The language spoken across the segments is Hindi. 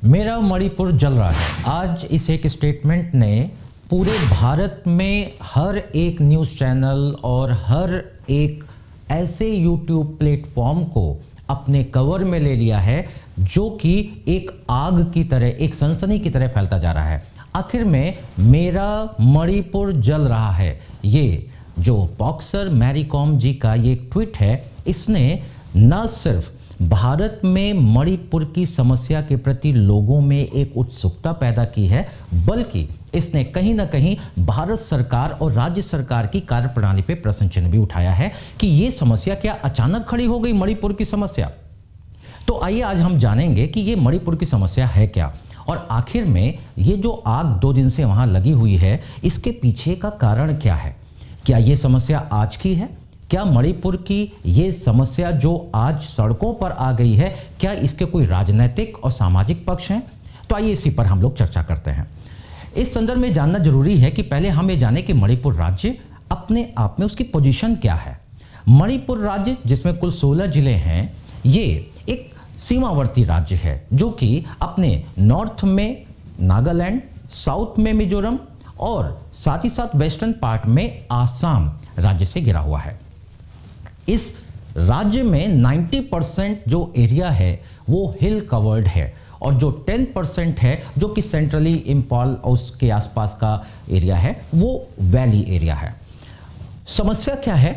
मेरा मणिपुर जल रहा है। आज इस एक स्टेटमेंट ने पूरे भारत में हर एक न्यूज़ चैनल और हर एक ऐसे यूट्यूब प्लेटफॉर्म को अपने कवर में ले लिया है जो कि एक आग की तरह, एक सनसनी की तरह फैलता जा रहा है। आखिर में मेरा मणिपुर जल रहा है, ये जो बॉक्सर मैरी कॉम जी का ये ट्वीट है, इसने न सिर्फ भारत में मणिपुर की समस्या के प्रति लोगों में एक उत्सुकता पैदा की है, बल्कि इसने कहीं ना कहीं भारत सरकार और राज्य सरकार की कार्यप्रणाली पे प्रश्न चिन्ह भी उठाया है कि ये समस्या क्या अचानक खड़ी हो गई, मणिपुर की समस्या। तो आइए आज हम जानेंगे कि ये मणिपुर की समस्या है क्या, और आखिर में ये जो आग 2 दिन से वहां लगी हुई है, इसके पीछे का कारण क्या है। क्या ये समस्या आज की है? क्या मणिपुर की ये समस्या जो आज सड़कों पर आ गई है, क्या इसके कोई राजनीतिक और सामाजिक पक्ष हैं? तो आइए इसी पर हम लोग चर्चा करते हैं। इस संदर्भ में जानना जरूरी है कि पहले हम ये जानें कि मणिपुर राज्य अपने आप में उसकी पोजीशन क्या है। मणिपुर राज्य, जिसमें कुल 16 जिले हैं, ये एक सीमावर्ती राज्य है जो कि अपने नॉर्थ में नागालैंड, साउथ में मिजोरम और साथ ही साथ वेस्टर्न पार्ट में आसाम राज्य से घिरा हुआ है। इस राज्य में 90% जो एरिया है वो हिल कवर्ड है, और जो 10% है जो कि सेंट्रली इंफॉल और उसके आसपास का एरिया है वो वैली एरिया है। समस्या क्या है?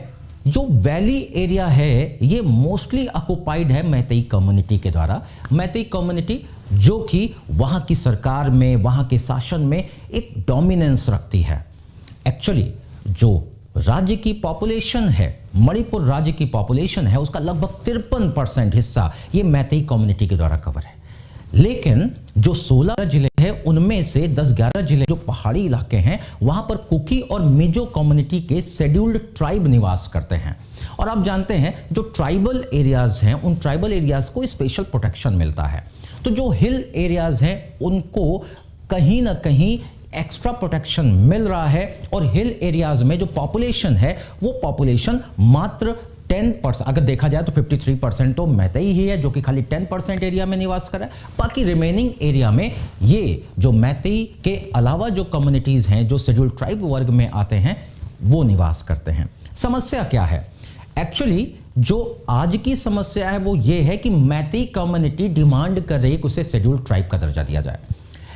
जो वैली एरिया है ये मोस्टली ऑक्युपाइड है मैतेई कम्युनिटी के द्वारा। मैतेई कम्युनिटी जो कि वहां की सरकार में, वहां के शासन में एक डोमिनेंस रखती है। एक्चुअली जो राज्य की पॉपुलेशन है, मणिपुर राज्य की पॉपुलेशन है, उसका लगभग 53% हिस्सा ये मैतेई कम्युनिटी के द्वारा कवर है। लेकिन जो 16 जिले हैं उनमें से 10-11 जिले जो पहाड़ी इलाके हैं, वहां पर कुकी और मिजो कम्युनिटी के शेड्यूल्ड ट्राइब निवास करते हैं। और आप जानते हैं जो ट्राइबल एरियाज हैं, उन ट्राइबल एरियाज को स्पेशल प्रोटेक्शन मिलता है। तो जो हिल एरियाज हैं उनको कहीं ना कहीं एक्स्ट्रा प्रोटेक्शन मिल रहा है, और हिल एरियाज में जो पॉपुलेशन है वो पॉपुलेशन मात्र 10%, अगर देखा जाए तो 53% तो मैतेई ही है जो कि खाली 10% एरिया में निवास कर रहा है। बाकी रिमेनिंग एरिया में ये जो मैतेई के अलावा जो कम्युनिटीज हैं जो शेड्यूल्ड ट्राइब वर्ग में आते हैं वो निवास करते हैं। समस्या क्या है? एक्चुअली जो आज की समस्या है वो ये है कि मैतेई कम्युनिटी डिमांड कर रही है कि उसे शेड्यूल्ड ट्राइब का दर्जा दिया जाए।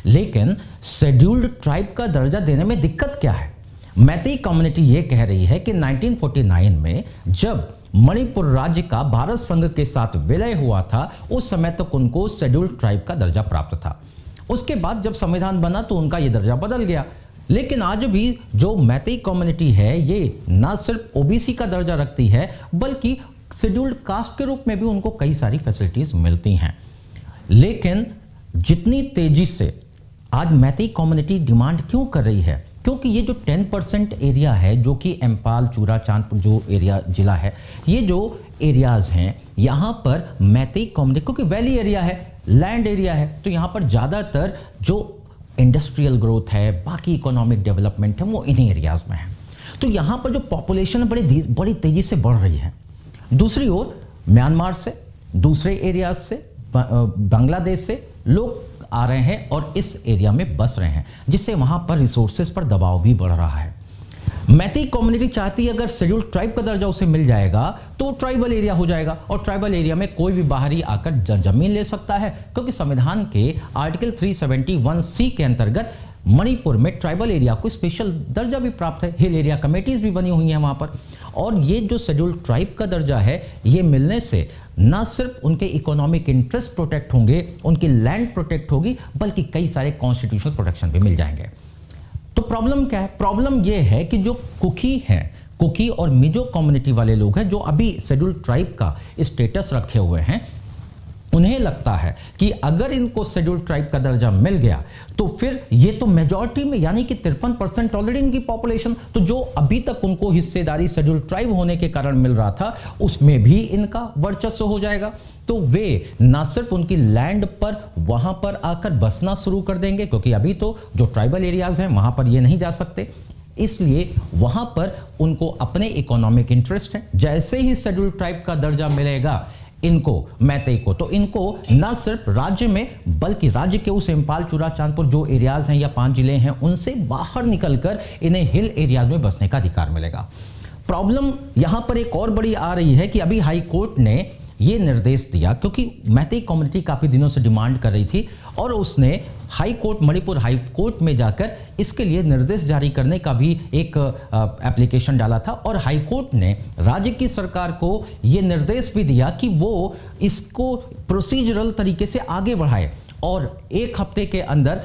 लेकिन शेड्यूल्ड ट्राइब का दर्जा देने में दिक्कत क्या है? मैतेई कम्युनिटी ये कह रही है कि 1949 में जब मणिपुर राज्य का भारत संघ के साथ विलय हुआ था, उस समय तक उनको शेड्यूल्ड ट्राइब का दर्जा प्राप्त था। उसके बाद जब संविधान बना तो उनका यह दर्जा बदल गया। लेकिन आज भी जो मैतेई कम्युनिटी है ये न सिर्फ ओबीसी का दर्जा रखती है, बल्कि शेड्यूल्ड कास्ट के रूप में भी उनको कई सारी फैसिलिटीज मिलती हैं। लेकिन जितनी तेजी से आज मैतेई कम्युनिटी डिमांड क्यों कर रही है? क्योंकि ये जो 10% एरिया है जो कि इम्फाल, चूरा, चांदपुर जो एरिया जिला है, ये जो एरियाज हैं यहाँ पर मैतेई कम्युनिटी, क्योंकि वैली एरिया है, लैंड एरिया है, तो यहाँ पर ज़्यादातर जो इंडस्ट्रियल ग्रोथ है, बाकी इकोनॉमिक डेवलपमेंट है, वो इन्हीं एरियाज में है। तो यहाँ पर जो पॉपुलेशन बड़ी तेजी से बढ़ रही है। दूसरी ओर म्यांमार से, दूसरे एरियाज से, बांग्लादेश से लोग आ रहे हैं और इस एरिया में बस रहे हैं, जिससे वहां पर रिसोर्सेज पर दबाव भी बढ़ रहा है। मैतेई कम्युनिटी चाहती है अगर शेड्यूल्ड ट्राइब का दर्जा उसे मिल जाएगा तो ट्राइबल एरिया हो जाएगा, और ट्राइबल एरिया में कोई भी बाहरी आकर जमीन ले सकता है, क्योंकि संविधान के आर्टिकल 371C के अंतर्गत मणिपुर में ट्राइबल एरिया को स्पेशल दर्जा भी प्राप्त है। हिल एरिया कमेटीज भी बनी हुई हैं वहां पर, और ये जो शेड्यूल्ड ट्राइब का दर्जा है ये मिलने से न सिर्फ उनके इकोनॉमिक इंटरेस्ट प्रोटेक्ट होंगे, उनकी लैंड प्रोटेक्ट होगी, बल्कि कई सारे कॉन्स्टिट्यूशनल प्रोटेक्शन भी मिल जाएंगे। तो प्रॉब्लम क्या है? प्रॉब्लम ये है कि जो कुकी हैं, कुकी और मिजो कम्युनिटी वाले लोग हैं जो अभी शेड्यूल्ड ट्राइब का स्टेटस रखे हुए हैं, उन्हें लगता है कि अगर इनको शेड्यूल्ड ट्राइब का दर्जा मिल गया तो फिर ये तो मेजॉरिटी में, यानी कि 53% ऑलरेडी इनकी पॉपुलेशन, तो जो अभी तक उनको हिस्सेदारी शेड्यूल्ड ट्राइब होने के कारण मिल रहा था उसमें भी इनका वर्चस्व हो जाएगा। तो वे ना सिर्फ उनकी लैंड पर वहां पर आकर बसना शुरू कर देंगे, क्योंकि अभी तो जो ट्राइबल एरियाज हैं वहां पर ये नहीं जा सकते, इसलिए वहां पर उनको अपने इकोनॉमिक इंटरेस्ट है। जैसे ही शेड्यूल्ड ट्राइब का दर्जा मिलेगा, इनको मैतेई को, तो इनको न सिर्फ राज्य में बल्कि राज्य के उस इम्फाल, चूरा चांदपुर जो एरियाज हैं या 5 जिले हैं उनसे बाहर निकलकर इन्हें हिल एरियाज में बसने का अधिकार मिलेगा। प्रॉब्लम यहां पर एक और बड़ी आ रही है कि अभी हाई कोर्ट ने ये निर्देश दिया, क्योंकि मैतेई कम्युनिटी काफी दिनों से डिमांड कर रही थी और उसने high court, Manipur high court में जाकर इसके लिए निर्देश जारी करने का भी एक एप्लीकेशन डाला था और हाई कोर्ट ने राज्य की सरकार को यह निर्देश भी दिया कि वो इसको प्रोसीजरल तरीके से आगे बढ़ाए और 1 हफ्ते के अंदर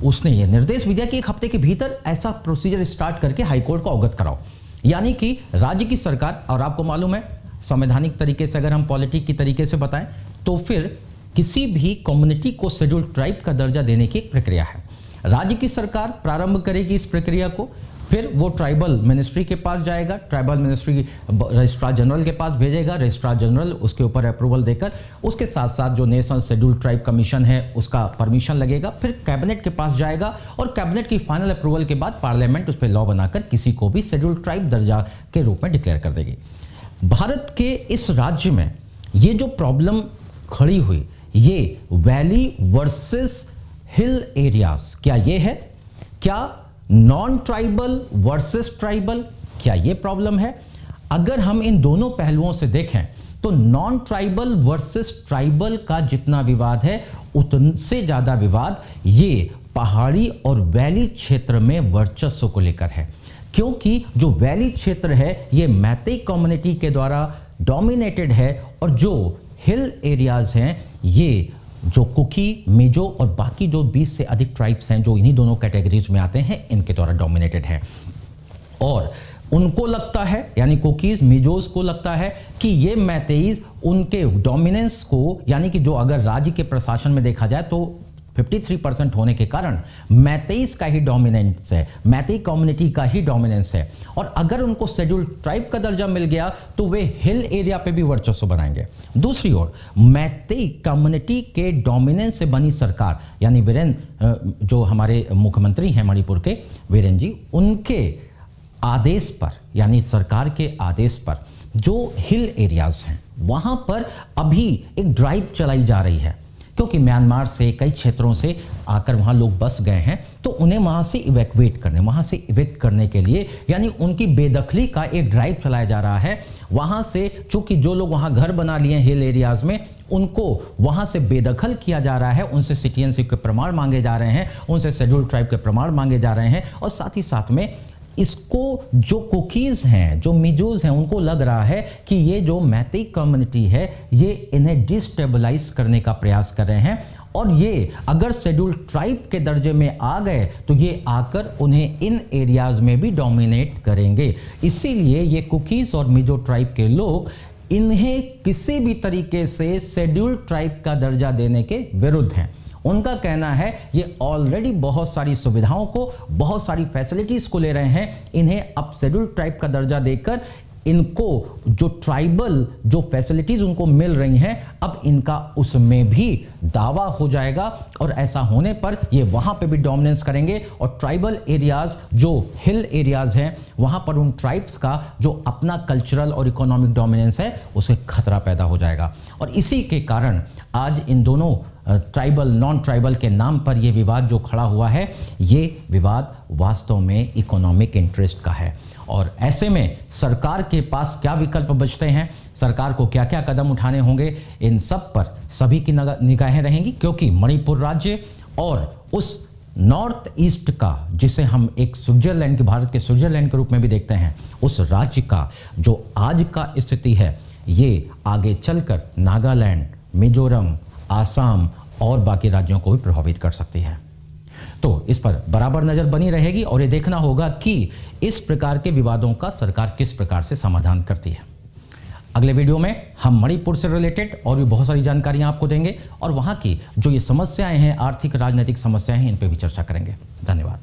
उसने ये निर्देश भी दिया कि 1 हफ्ते के भीतर ऐसा प्रोसीजर स्टार्ट करके हाई कोर्ट को अवगत कराओ। यानी कि राज्य की सरकार, और आपको मालूम है संवैधानिक तरीके से अगर हम पॉलिटिक की तरीके से बताएं तो फिर किसी भी कम्युनिटी को शेड्यूल ट्राइब का दर्जा देने की एक प्रक्रिया है। राज्य की सरकार प्रारंभ करेगी इस प्रक्रिया को, फिर वो ट्राइबल मिनिस्ट्री के पास जाएगा, ट्राइबल मिनिस्ट्री रजिस्ट्रार जनरल के पास भेजेगा, रजिस्ट्रार जनरल उसके ऊपर अप्रूवल देकर उसके साथ साथ जो नेशनल शेड्यूल ट्राइब कमीशन है उसका परमिशन लगेगा, फिर कैबिनेट के पास जाएगा और कैबिनेट की फाइनल अप्रूवल के बाद पार्लियामेंट उस पर लॉ बनाकर किसी को भी शेड्यूल ट्राइब दर्जा के रूप में डिक्लेयर कर देगी। भारत के इस राज्य में ये जो प्रॉब्लम खड़ी हुई, ये वैली वर्सेस हिल एरियाज, क्या ये है? क्या नॉन ट्राइबल वर्सेस ट्राइबल, क्या ये प्रॉब्लम है? अगर हम इन दोनों पहलुओं से देखें तो नॉन ट्राइबल वर्सेस ट्राइबल का जितना विवाद है उतने ज्यादा विवाद ये पहाड़ी और वैली क्षेत्र में वर्चस्व को लेकर है, क्योंकि जो वैली क्षेत्र है ये मैतेई कम्युनिटी के द्वारा डोमिनेटेड है और जो हिल एरियाज हैं ये जो कुकी, मिजो और बाकी जो 20 से अधिक ट्राइब्स हैं जो इन्हीं दोनों कैटेगरीज में आते हैं इनके द्वारा डोमिनेटेड है। और उनको लगता है, यानी कुकीज, मिजोज को लगता है कि ये मैतेईज उनके डोमिनेंस को, यानी कि जो अगर राज्य के प्रशासन में देखा जाए तो 53% होने के कारण मैतेईज का ही डोमिनेंस है, मैतेई कम्युनिटी का ही डोमिनेंस है और अगर उनको शेड्यूल ट्राइब का दर्जा मिल गया तो वे हिल एरिया पे भी वर्चस्व बनाएंगे। दूसरी ओर मैतेई कम्युनिटी के डोमिनेंस से बनी सरकार, यानी वीरेंद्र जो हमारे मुख्यमंत्री हैं मणिपुर के, वीरेंद्र जी, उनके आदेश पर, यानी सरकार के आदेश पर जो हिल एरियाज हैं वहां पर अभी एक ड्राइव चलाई जा रही है, क्योंकि म्यांमार से कई क्षेत्रों से आकर वहां लोग बस गए हैं तो उन्हें वहां से इवैक्यूएट करने के लिए, यानी उनकी बेदखली का एक ड्राइव चलाया जा रहा है। वहां से चूंकि जो लोग वहां घर बना लिए हैं हिल एरियाज में, उनको वहां से बेदखल किया जा रहा है, उनसे सिटीजनशिप के प्रमाण मांगे जा रहे हैं, उनसे शेड्यूल ट्राइब के प्रमाण मांगे जा रहे हैं और साथ ही साथ में इसको जो कुकीज हैं, जो मिजोज हैं, उनको लग रहा है कि ये जो मैतेई कम्युनिटी है ये इन्हें डिस्टेबलाइज करने का प्रयास कर रहे हैं और ये अगर शेड्यूल ट्राइब के दर्जे में आ गए तो ये आकर उन्हें इन एरियाज में भी डोमिनेट करेंगे। इसीलिए ये कुकीज और मिजो ट्राइब के लोग इन्हें किसी भी तरीके से शेड्यूल ट्राइब का दर्जा देने के विरुद्ध हैं। उनका कहना है ये ऑलरेडी बहुत सारी सुविधाओं को, बहुत सारी फैसिलिटीज को ले रहे हैं, इन्हें अब शेड्यूल ट्राइब का दर्जा देकर इनको जो ट्राइबल जो फैसिलिटीज उनको मिल रही हैं अब इनका उसमें भी दावा हो जाएगा और ऐसा होने पर ये वहां पे भी डोमिनेंस करेंगे और ट्राइबल एरियाज जो हिल एरियाज हैं वहां पर उन ट्राइब्स का जो अपना कल्चरल और इकोनॉमिक डोमिनेंस है उसे खतरा पैदा हो जाएगा। और इसी के कारण आज इन दोनों ट्राइबल नॉन ट्राइबल के नाम पर यह विवाद जो खड़ा हुआ है, ये विवाद वास्तव में इकोनॉमिक इंटरेस्ट का है। और ऐसे में सरकार के पास क्या विकल्प बचते हैं, सरकार को क्या क्या कदम उठाने होंगे, इन सब पर सभी की निगाहें रहेंगी, क्योंकि मणिपुर राज्य और उस नॉर्थ ईस्ट का जिसे हम एक स्विट्जरलैंड के, भारत के स्विट्जरलैंड के रूप में भी देखते हैं, उस राज्य का जो आज का स्थिति है ये आगे चलकर नागालैंड, मिजोरम, आसाम और बाकी राज्यों को भी प्रभावित कर सकती है। तो इस पर बराबर नजर बनी रहेगी और ये देखना होगा कि इस प्रकार के विवादों का सरकार किस प्रकार से समाधान करती है। अगले वीडियो में हम मणिपुर से रिलेटेड और भी बहुत सारी जानकारियां आपको देंगे और वहां की जो ये समस्याएं हैं, आर्थिक राजनीतिक समस्याएं हैं, इन पर भी चर्चा करेंगे। धन्यवाद।